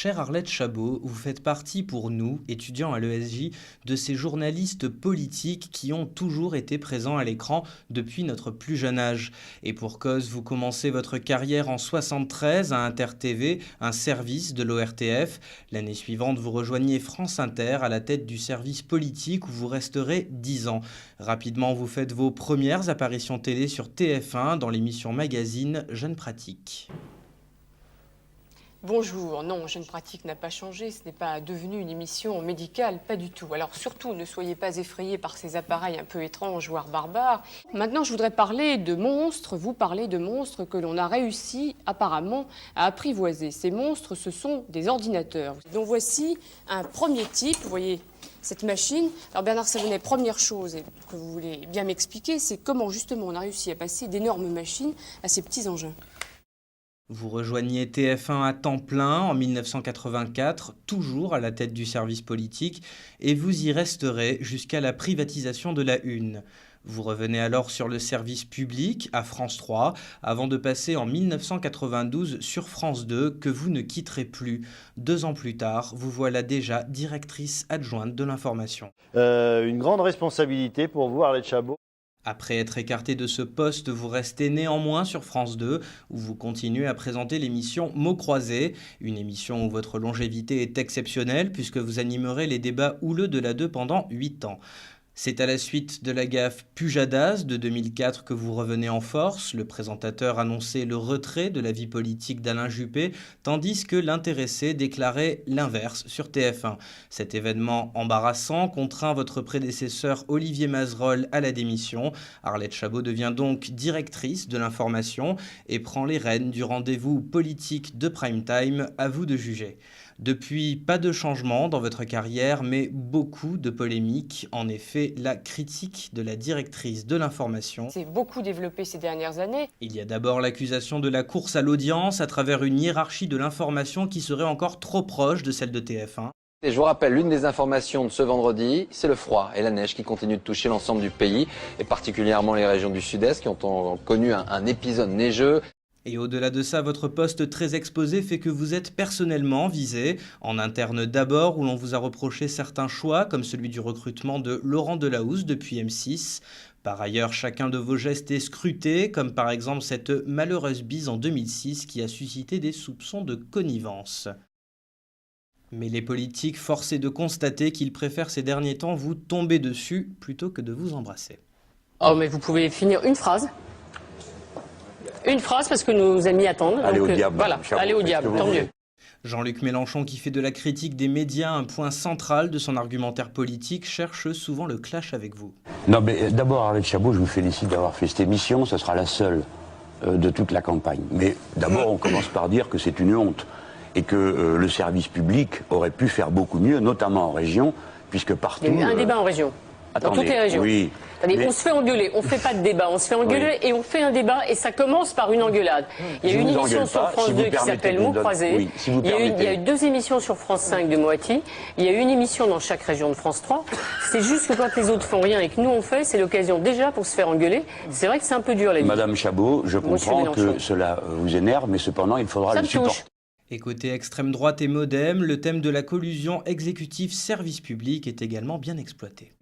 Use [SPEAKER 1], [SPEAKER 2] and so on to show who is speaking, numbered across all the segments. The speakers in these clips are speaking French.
[SPEAKER 1] Chère Arlette Chabot, vous faites partie pour nous, étudiants à l'ESJ, de ces journalistes politiques qui ont toujours été présents à l'écran depuis notre plus jeune âge. Et pour cause, vous commencez votre carrière en 73 à Inter TV, un service de l'ORTF. L'année suivante, vous rejoignez France Inter à la tête du service politique où vous resterez 10 ans. Rapidement, vous faites vos premières apparitions télé sur TF1 dans l'émission magazine Jeune Pratique.
[SPEAKER 2] Bonjour, non, Jeune Pratique n'a pas changé, ce n'est pas devenu une émission médicale, pas du tout. Alors surtout, ne soyez pas effrayés par ces appareils un peu étranges, voire barbares. Maintenant, je voudrais parler de monstres, vous parler de monstres que l'on a réussi apparemment à apprivoiser. Ces monstres, ce sont des ordinateurs. Donc voici un premier type, vous voyez cette machine. Alors Bernard Savonnet, première chose que vous voulez bien m'expliquer, c'est comment justement on a réussi à passer d'énormes machines à ces petits engins.
[SPEAKER 1] Vous rejoignez TF1 à temps plein en 1984, toujours à la tête du service politique, et vous y resterez jusqu'à la privatisation de la Une. Vous revenez alors sur le service public à France 3, avant de passer en 1992 sur France 2, que vous ne quitterez plus. 2 ans plus tard, vous voilà déjà directrice adjointe de l'information.
[SPEAKER 3] Une grande responsabilité pour vous, Arlette Chabot.
[SPEAKER 1] Après être écarté de ce poste, vous restez néanmoins sur France 2, où vous continuez à présenter l'émission Mots croisés, une émission où votre longévité est exceptionnelle, puisque vous animerez les débats houleux de la 2 pendant 8 ans. C'est à la suite de la gaffe Pujadas de 2004 que vous revenez en force. Le présentateur annonçait le retrait de la vie politique d'Alain Juppé, tandis que l'intéressé déclarait l'inverse sur TF1. Cet événement embarrassant contraint votre prédécesseur Olivier Mazerolle à la démission. Arlette Chabot devient donc directrice de l'information et prend les rênes du rendez-vous politique de prime time, à vous de juger. Depuis, pas de changement dans votre carrière, mais beaucoup de polémiques. En effet, la critique de la directrice de l'information
[SPEAKER 2] C'est beaucoup développé ces dernières années.
[SPEAKER 1] Il y a d'abord l'accusation de la course à l'audience à travers une hiérarchie de l'information qui serait encore trop proche de celle de TF1.
[SPEAKER 4] Et je vous rappelle, l'une des informations de ce vendredi, c'est le froid et la neige qui continuent de toucher l'ensemble du pays, et particulièrement les régions du sud-est qui ont connu un épisode neigeux.
[SPEAKER 1] Et au-delà de ça, votre poste très exposé fait que vous êtes personnellement visé, en interne d'abord, où l'on vous a reproché certains choix, comme celui du recrutement de Laurent Delahousse depuis M6. Par ailleurs, chacun de vos gestes est scruté, comme par exemple cette malheureuse bise en 2006 qui a suscité des soupçons de connivence. Mais les politiques forcent de constater qu'ils préfèrent ces derniers temps vous tomber dessus plutôt que de vous embrasser.
[SPEAKER 2] Oh, mais vous pouvez finir une phrase. Une phrase parce que nos amis attendent.
[SPEAKER 3] Allez
[SPEAKER 2] donc,
[SPEAKER 3] au diable.
[SPEAKER 2] Voilà, allez au diable, tant mieux.
[SPEAKER 1] Jean-Luc Mélenchon, qui fait de la critique des médias un point central de son argumentaire politique, cherche souvent le clash avec vous.
[SPEAKER 5] Non, mais d'abord, Arlette Chabot, je vous félicite d'avoir fait cette émission. Ce sera la seule de toute la campagne. Mais d'abord, on commence par dire que c'est une honte et que le service public aurait pu faire beaucoup mieux, notamment en région, puisque partout...
[SPEAKER 2] Il y a eu un débat en région. Dans toutes les régions.
[SPEAKER 5] Oui.
[SPEAKER 2] Mais on se fait engueuler, on ne fait pas de débat, on se fait engueuler et on fait un débat et ça commence par une engueulade. Il y a eu une émission sur France 2 qui s'appelle Mots croisés.
[SPEAKER 5] Oui, si vous
[SPEAKER 2] il y a eu 2 émissions sur France 5 de Moati. Il y a eu une émission dans chaque région de France 3. C'est juste que quand les autres font rien et que nous on fait, c'est l'occasion déjà pour se faire engueuler. C'est vrai que c'est un peu dur, les
[SPEAKER 5] Madame Chabot, je comprends que cela vous énerve, mais cependant, il faudra le supporter.
[SPEAKER 1] Et côté extrême droite et modem, le thème de la collusion exécutif-service public est également bien exploité.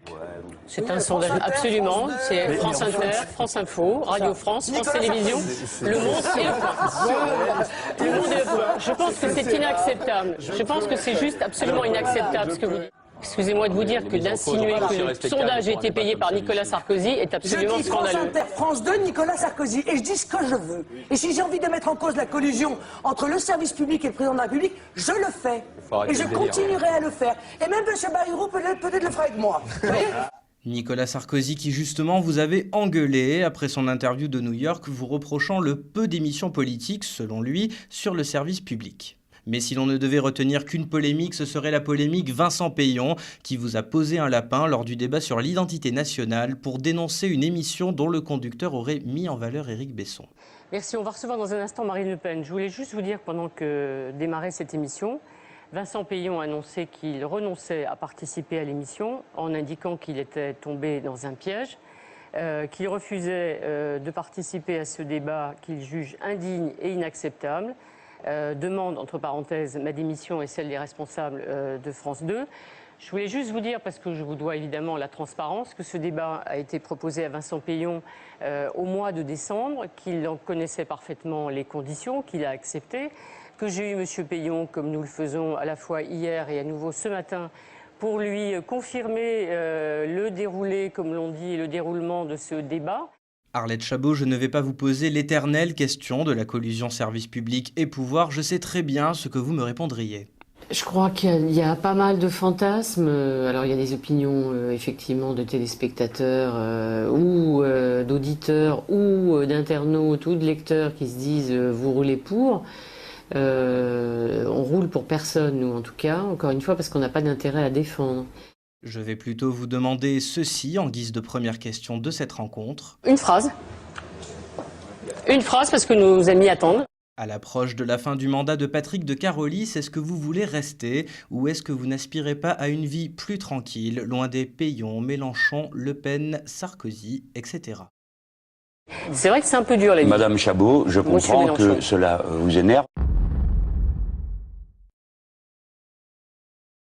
[SPEAKER 2] C'est un sondage, absolument. C'est France Inter, France Info, Radio France, France Télévisions, Le Monde et Le Point. Le Monde et Le Point. Je pense que c'est inacceptable. Je pense que c'est juste absolument inacceptable ce que vous dites. Excusez-moi de vous dire que d'insinuer que le sondage a été payé par Nicolas Sarkozy est absolument scandaleux.
[SPEAKER 6] France Inter, France 2, Nicolas Sarkozy. Et je dis ce que je veux. Et si j'ai envie de mettre en cause la collusion entre le service public et le président de la République, je le fais. Et je continuerai à le faire. Et même M. Bayrou peut-être le fera avec moi.
[SPEAKER 1] Nicolas Sarkozy qui justement vous avait engueulé après son interview de New York, vous reprochant le peu d'émissions politiques, selon lui, sur le service public. Mais si l'on ne devait retenir qu'une polémique, ce serait la polémique Vincent Peillon, qui vous a posé un lapin lors du débat sur l'identité nationale pour dénoncer une émission dont le conducteur aurait mis en valeur Éric Besson.
[SPEAKER 2] Merci, on va recevoir dans un instant Marine Le Pen. Je voulais juste vous dire, pendant que démarrait cette émission, Vincent Peillon a annoncé qu'il renonçait à participer à l'émission en indiquant qu'il était tombé dans un piège, qu'il refusait de participer à ce débat qu'il juge indigne et inacceptable. demande, entre parenthèses, ma démission et celle des responsables de France 2. Je voulais juste vous dire, parce que je vous dois évidemment la transparence, que ce débat a été proposé à Vincent Peillon au mois de décembre, qu'il en connaissait parfaitement les conditions, qu'il a accepté, que j'ai eu M. Peillon, comme nous le faisons à la fois hier et à nouveau ce matin, pour lui confirmer le déroulé, comme l'on dit, le déroulement de ce débat.
[SPEAKER 1] Arlette Chabot, je ne vais pas vous poser l'éternelle question de la collusion service public et pouvoir, je sais très bien ce que vous me répondriez.
[SPEAKER 2] Je crois qu'il y a pas mal de fantasmes. Alors il y a des opinions effectivement de téléspectateurs ou d'auditeurs ou d'internautes ou de lecteurs qui se disent vous roulez pour. On roule pour personne, nous en tout cas, encore une fois parce qu'on n'a pas d'intérêt à défendre.
[SPEAKER 1] Je vais plutôt vous demander ceci en guise de première question de cette rencontre.
[SPEAKER 2] Une phrase. Une phrase parce que nos amis attendent.
[SPEAKER 1] À l'approche de la fin du mandat de Patrick de Carolis, est-ce que vous voulez rester ou est-ce que vous n'aspirez pas à une vie plus tranquille, loin des Peillon, Mélenchon, Le Pen, Sarkozy, etc.
[SPEAKER 2] C'est vrai que c'est un peu dur la vie.
[SPEAKER 5] Madame Chabot, je comprends que cela vous énerve.